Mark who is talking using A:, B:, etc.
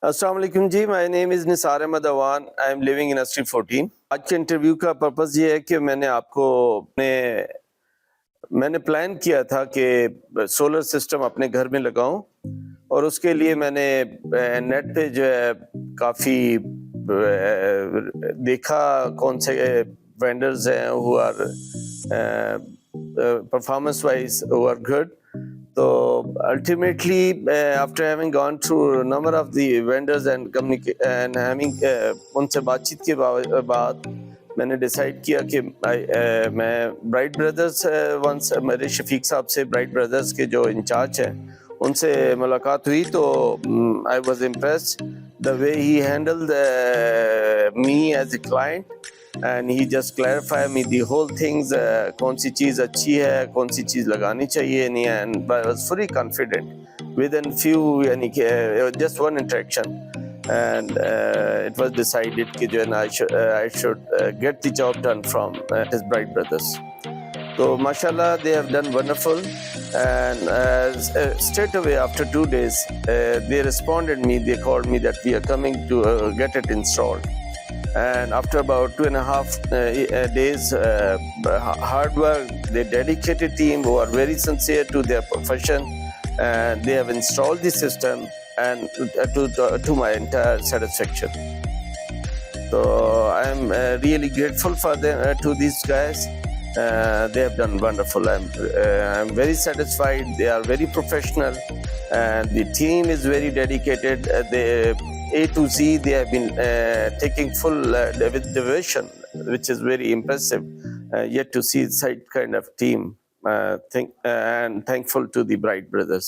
A: अस्सलाम वालेकुम जी, my name is Nisar Ahmed Awan. I am living in ST 14। आज के इंटरव्यू का पर्पस ये है कि मैंने प्लान किया था कि सोलर सिस्टम अपने घर में लगाऊं, और उसके लिए मैंने नेट पे जो है काफ़ी देखा कौन से वेंडर्स हैं who are performance wise who are good. So ultimately, after having gone through a number of the vendors and having उनसे बातचीत के बाद मैंने डिसाइड किया कि मैं ब्राइट ब्रदर्स वंस मेरे शफीक साहब से ब्राइट ब्रदर्स के जो इंचार्ज हैं उनसे मुलाकात हुई, तो I was impressed the way he handled me as a client, and he just clarified me the whole things, कौन सी चीज़ अच्छी है, कौन सी चीज़ लगानी चाहिए नहीं, and I was fully confident within few यानी कि just one interaction, and it was decided कि जो है ना I should get the job done from his Bright Brothers. So mashallah, they have done wonderful, and straight away after 2 days they responded me, they called me that we are coming to get it installed. And after about 2.5 days hard work, the dedicated team who are very sincere to their profession, and they have installed the system and to my entire satisfaction. So I am really grateful for them, to these guys. They have done wonderful. I'm very satisfied. They are very professional, and the team is very dedicated. They A to Z, they have been taking full with devotion, which is very impressive. Yet to see such kind of team, and thankful to the Bright Brothers.